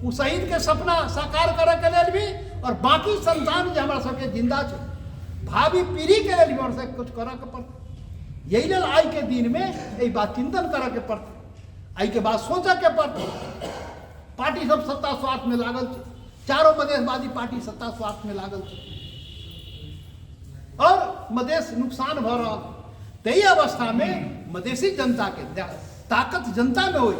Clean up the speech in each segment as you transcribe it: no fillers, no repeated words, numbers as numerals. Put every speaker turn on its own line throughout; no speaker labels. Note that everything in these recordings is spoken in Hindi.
वो शहीद के सपना साकार करे के लेल भी और बाकी संतान जो हमारा सबके जिंदा है भावी पीढ़ी के लिए भी हमारे से कुछ करे के पड़ते। यही लेल आई के दिन में यही बात चिंतन करे के पड़ते, आई के बात सोचे के पड़ते। पार्टी सब सत्ता स्वार्थ में लागल है, चारों मधेशवादी पार्टी सत्ता स्वार्थ में लागल है और मधेश नुकसान भ रहा। तही अवस्था में मधेसी जनता के ताकत जनता में हुई,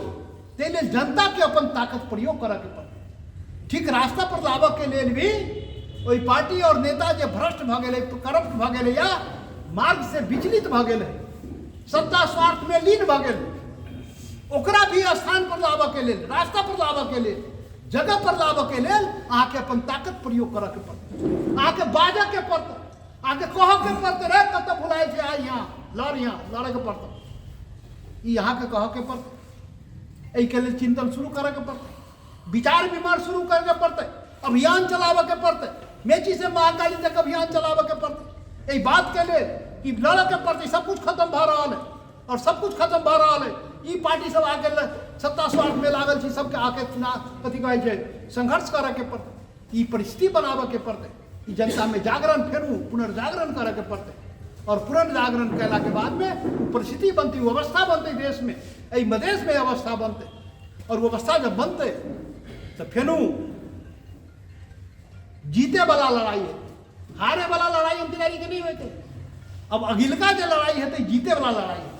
ते लिए जनता के अपन ताकत प्रयोग करे के पड़े। ठीक रास्ता पर लाबे के लिए भी वही पार्टी और नेता जो भ्रष्ट भ गए, करप्ट भ गए या मार्ग से विचलित भ गए, सत्ता स्वार्थ में लीन भ गए, ओकरा भी स्थान पर लाबे के लिए, रास्ता पर लाबे के लिए, जगह पर लाबे के लिए आके अपन ताकत प्रयोग करे के पड़ते, आके बाजा के पड़ते, आके कह के पड़ते रहे तब तक भुलाए थे आई यहाँ लड़, यहाँ लड़े के पड़ते, यहाँ के कह के पड़ते। यही के लिए चिंतन शुरू करे के पड़ते, विचार विमर्श शुरू करे के पड़ते, अभियान चलावे के पड़ते, मेची से महाकाली तक अभियान चलावे के पड़ते। यही बात के लिए कि लड़े के पड़ते, सब कुछ खत्म भ रहा है और सब कुछ खत्म भ रहा है। ई पार्टी सब आके सत्ता स्वार्थ में लागल छी, सबके आके चुनाव कथी कहे छै संघर्ष करे के पड़ते, ई परिस्थिति बनावे के पड़ते, ई जनता में जागरण फेरू पुनर्जागरण करे के पड़ते और पुनर्जागरण कैला के बाद में परिस्थिति बनती, व्यवस्था बनती देश में, यही मधेश में अवस्था बनते और व्यवस्था जब बनते तो फेनू जीते वाला लड़ाई है, हारे वाला लड़ाई हम तैयारी के नहीं होते। अब अगिलका जो लड़ाई है तो जीते वाला लड़ाई है।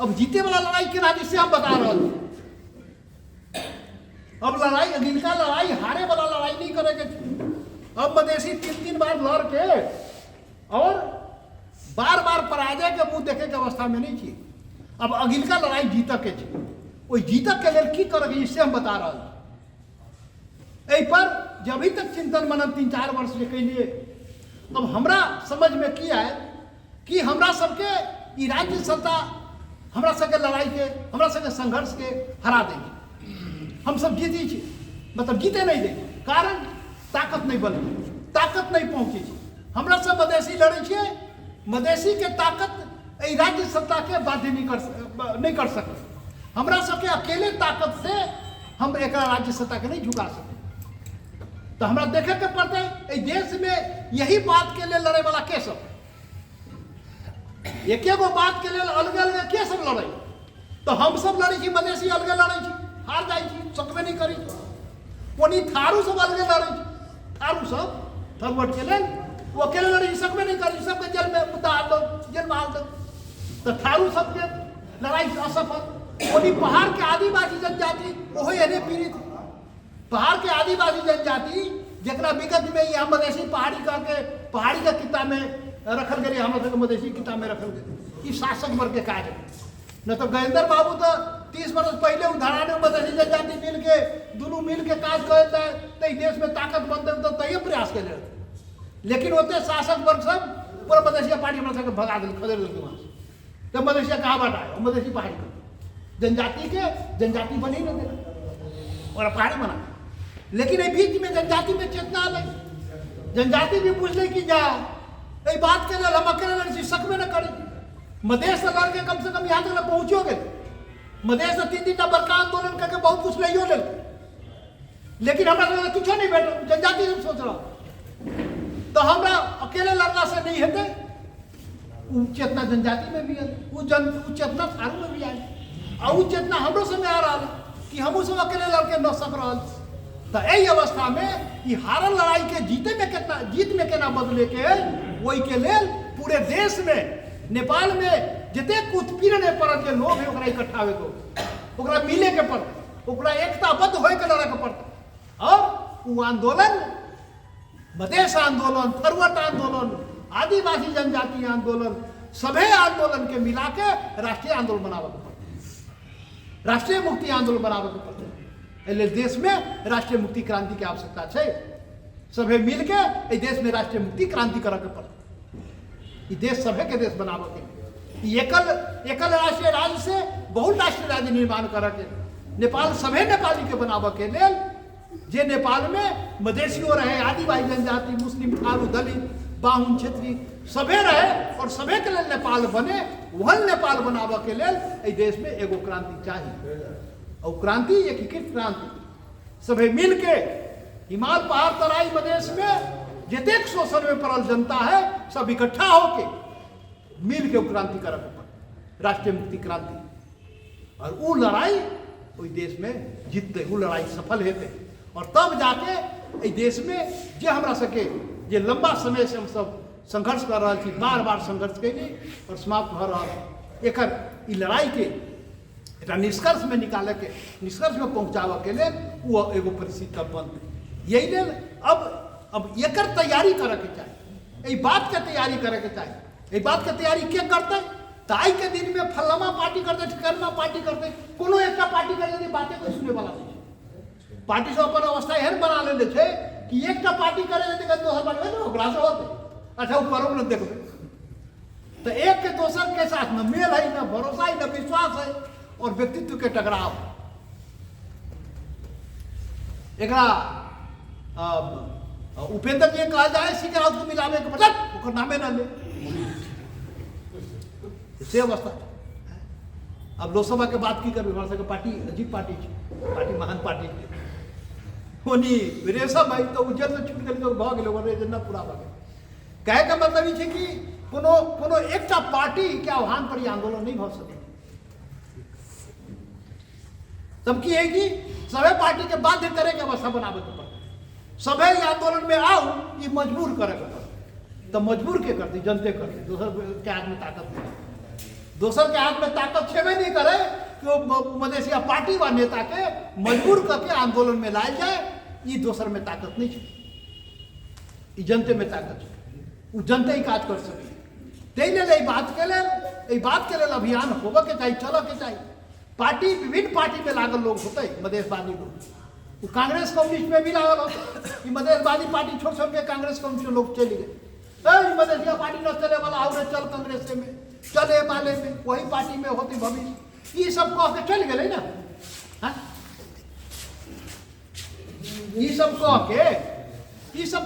अब जीते वाला लड़ाई के नाते से हम बता रहे हैं, अब लड़ाई अगिलका लड़ाई हारे वाला लड़ाई नहीं करेंगे। अब मधेसी 3-3 बार लड़ के और बार बार पराजय के मुंह देखे के अवस्था में नहीं थी। अब अगिलका लड़ाई जीतक के थी, वही जीतक के लिए की करेंगे इससे हम बता रहे हैं। यही पर जब अभी तक चिंतन मनन 3-4 वर्ष से कैलिए, अब हमरा समझ में की आए कि हमरा सबके ई राज्य सत्ता हमरा सबके लड़ाई के, हमरा सबके संघर्ष के हरा देंगे। हम सब जीती छी, मतलब जीते नहीं देंगे, कारण ताकत नहीं बनी, ताकत नहीं पहुंची छी। हमरा सब मधेसी लड़े छिए, मधेसी के ताकत ई राज्य सत्ता के बाध्य नहीं कर सकते। हमरा सबके अकेले ताकत से हम एक राज्य सत्ता के नहीं झुका सकते। तो हमरा देखे के पड़ते है देश में यही बात के लिए लड़े वाला के सब, एक एगो बात के लिए अलग अलग के सब लड़े। तो हम सब लड़े छी, मधेसी अलगे लड़े छी, हार जाए छी, सकबे नहीं करी। ओनी थारू सब अलगे लड़े छी, थारू सब फरवर्ड के लिए वो अकेले लड़े, सकबे नहीं करी, सबके जेल में मुद्दा हाल दो, जेल में हाल दो। तो थारू सबके लड़ाई असफल। ओनी पहाड़ के आदिवासी जनजाति ओहो एने पीड़ित, पहाड़ के आदिवासी जनजाति जरा विगत में यहाँ मधेसी पहाड़ी करके पहाड़ी का किताब में रखल गए, हम मधेसी किताब में रखल गए, शासक वर्ग के कार्य। न तो गजेंद्र बाबू तो 30 वर्ष पहले उधारा मधेसी जनजाति मिल के दोनों मिल के काज कर जाए तो देश में ताकत बनते तो तैयो प्रयास कर रहे, लेकिन होते शासक वर्ग सब पूरा मधेसिया पार्टी हमारा सबके भगा दिल, खदेड़ दिल वहाँ से। तो मधेसिया कहाँ बात आए, मधेसी पहाड़ी को जनजाति के जनजाति बनी न देना और पहाड़ी बना। लेकिन ये बीच में जनजाति में चेतना आ गई, जनजाति भी पूछ ले कि जा ये बात के लिए हम अकेले लड़ सकबे न करी। मधेश से लड़ के कम से कम यहाँ तक पहुंचो गए, मधेश से 3 बड़का आंदोलन करके बहुत कुछ ले ले, लेकिन हमारा कुछ नहीं बैठा, जनजाति हम सोच रहा। तो हमरा अकेले लड़ना से नहीं होते, वो चेतना जनजाति में भी है, वो चेतना थारू में भी आई और वो चेतना हमरो से में आ रहा कि हम सब अकेले लड़के न सक रहा। तो यही अवस्था में ये हारल लड़ाई के जीत में केना बदले के वही के लेल पूरे देश में नेपाल में जतेक उत्पीड़न पड़ल के लोग है ओकरा इकट्ठा होके, ओकरा मिले के पड़ते, ओकरा एकताबद्ध होके के लड़े के पड़ते। और वो आंदोलन मधेश आंदोलन, फरवट आंदोलन, आदिवासी जनजाति आंदोलन, सभे आंदोलन के मिला के राष्ट्रीय आंदोलन बनावे के पड़ते, राष्ट्रीय मुक्ति आंदोलन बनावे के पड़ते। इसलिए देश में राष्ट्रीय मुक्ति क्रांति की आवश्यकता है। सभे मिल के देश में राष्ट्रीय मुक्ति क्रांति करे के पड़ते, देश सभे के देश बनावे के, एकल राष्ट्रीय राज्य से बहुत राष्ट्रीय राज्य निर्माण करे के, नेपाल सभे नेपाली के बनावे के लेल जे नेपाल में मधेसियों रहे, आदिवासी जनजाति, मुस्लिम, थारू, दलित, बाहुन, क्षेत्रीय सभे रहे और सभे के लेल नेपाल बने, वहन नेपाल बनावे के लेल देश में एगो क्रांति चाहिए। और क्रांति एकीकृत क्रांति, सभी मिल के हिमाल पहाड़ तराई मधेश में जतेक शोषण में पड़ल जनता है सब इकट्ठा होके मिल के क्रांति करे पड़े, राष्ट्रीय मुक्ति क्रांति। और वो लड़ाई कोई देश में जीतते, वो लड़ाई सफल हेते। और तब जाके देश में जे हमरा सके जे लंबा समय से हम सब संघर्ष कर रहा थी, बार बार संघर्ष कैली और समाप्त हो रहा, एकर ई लड़ाई के एक निष्कर्ष में निकाले के, निष्कर्ष में पहुँचावे के लिए वो एगो परिस्थिति तब बनते। यही लेल अब एकर तैयारी करे के चाहिए, यही बात के तैयारी करे के चाहिए। यही बात के तैयारी के करते तो आई के दिन में फल्लामा पार्टी करते, ठिकाना पार्टी करते, कोनो एक पार्टी करे यदि बातें कोई सुने वाला नहीं। पार्टी से अपन अवस्था एहन बना लेने छे कि एक पार्टी करे यदि दोसर पार्टी में ओकरा से होते, अच्छा वो करो न देखो तो एक के दोसर के साथ न मेल है, न भरोसा है, न विश्वास है, और व्यक्तित्व के टकराव। एकरा उपेंद्र जी कहा जाए सिकराव को मिलावे के मतलब ओकर नामे ना ले, से अवस्था। अब लोकसभा के बात की करबे, हमारा सबके पार्टी अजीब पार्टी है, पार्टी महान पार्टी है। होनी रेशा भाई तो उज्जैन में छूट गई तो भाग गेलो, रेजना पूरा भाग गेल। कहे का मतलब ई छै कि कोनो एकटा पार्टी के आह्वान पर आंदोलन नहीं भ सके। तब की है कि सभी पार्टी के बाध्य करे के अवस्था बनावे के पड़े, सभी आंदोलन में आओ, ये मजबूर करे के पड़े। तो मजबूर के करती जनते करती, दोसर के हाथ में ताकत नहीं, दोसर के हाथ में ताकत छेबे नहीं करे कि वो मधेसिया पार्टी व नेता के मजबूर करके आंदोलन में लाए जाए। ये दोसर में ताकत नहीं है, ये जनते में ताकत है, वो जनते ही काज कर सके। ते बात के लिए अभियान होबे के चाहिए, चल के चाहिए। पार्टी विभिन्न पार्टी में लागल लोग होते, मधेशवादी लोग, वो कांग्रेस कम्युनिस्ट में भी लागल होते। मधेशवादी पार्टी छोड़ छोड़ के कांग्रेस कम्युनिस्ट लोग चले गए, मधेसिया पार्टी न चले वाला और चल कांग्रेस में, चले वाले में वही पार्टी में होती भविष्य, ये सब कह के चल गए ना। ये सब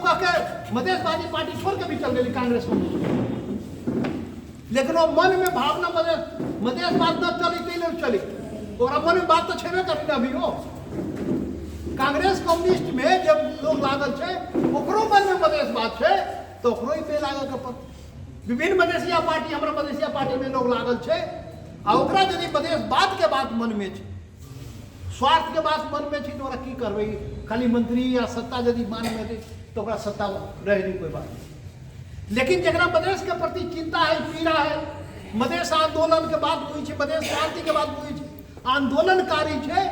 कह के मधेशवादी पार्टी छोड़ के भी चल गई कांग्रेस कम्युनिस्ट। लेकिन वो मन में भावना मधेशवाद न चली चली, और मन में बात तो छेबे करी ना अभी हो। कांग्रेस कम्युनिस्ट में जब लोग लागल छे, ओकरो मन में मधेशवाद छे तो ओकरो ही पे लागल के विभिन्न मधेसिया पार्टी, हमरा मधेसिया पार्टी में लोग लागल छे, आ ओकरा यदि मधेशवाद के बात मन में छे, स्वार्थ के बात मन में छे तो ओकरा की करबे। खाली मंत्री या सत्ता यदि मान में दे तो ओकरा सत्ता रहे नहीं, कोई बात नहीं। लेकिन जरा मधेश के प्रति चिंता है, पीड़ा है, मधेश आंदोलन के बाद हुई है, मधेश क्रांति के बाद हुई है, आंदोलनकारी है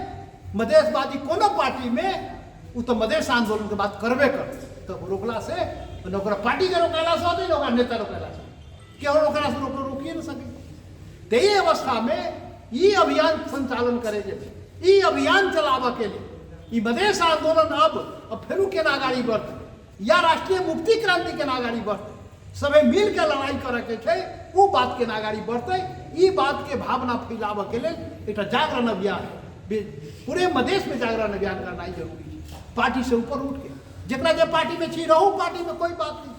मधेशवादी कोनो पार्टी में, वो तो मधेश आंदोलन के बाद करबे कर। तो रोकला से पार्टी के रोकला से होते, नेता रोकला से क्यों रोकला से रोकिए न सके। ते अवस्था में ये अभियान संचालन करे, ये अभियान चलावा के लिए ये मधेश आंदोलन अब फिर के नागारी बढ़ते, या राष्ट्रीय मुक्ति क्रांति के नागारी बढ़ते, सभी मिल के लड़ाई करे के छे, वो बात के नागारी बढ़ते। ये बात के भावना फैलावे के लिए एक जागरण अभियान, पूरे मधेश में जागरण अभियान करना ही जरूरी है। पार्टी से ऊपर उठ के जितना जे पार्टी में छी रहू, पार्टी में कोई बात नहीं,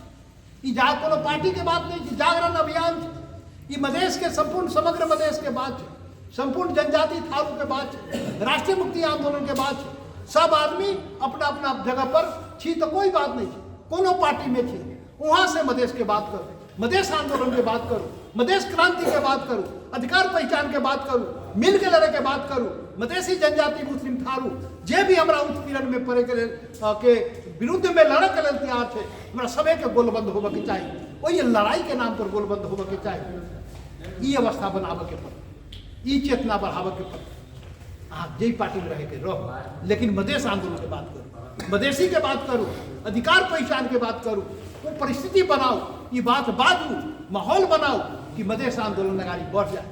ये कोनो पार्टी के बात नहीं, जागरण अभियान ये मधेश के संपूर्ण समग्र मधेश के बात है, संपूर्ण जनजाति थारू के बात है, राष्ट्रीय मुक्ति आंदोलन के बात है। सब आदमी अपना अपना जगह पर छी तो कोई बात नहीं, कोनो पार्टी में छी, वहां से मधेश के बात करो, मधेश आंदोलन के बात करो, मधेश क्रांति के बात करो, अधिकार पहचान के बात करो, मिल के लड़े के बात करो। मधेसी जनजाति मुस्लिम थारू जे भी हमरा उत्पीड़न में पड़े के विरुद्ध में लड़े के लिए तैयार है, हमरा सबे के गोलबंद होबे के चाहिए, वही लड़ाई के नाम पर गोलबंद होबे के चाहिए। ये अवस्था बनावे के पड़े, ये चेतना बढ़ावे के पड़े। आप जे पार्टी में रहे के रहो, लेकिन मधेश आंदोलन के बात करो, मधेसी के बात करो, अधिकार पहचान के बात करो, वो परिस्थिति बनाओ, ये बात बाजू, माहौल बनाओ कि मधेश आंदोलन आगे बढ़ जाए।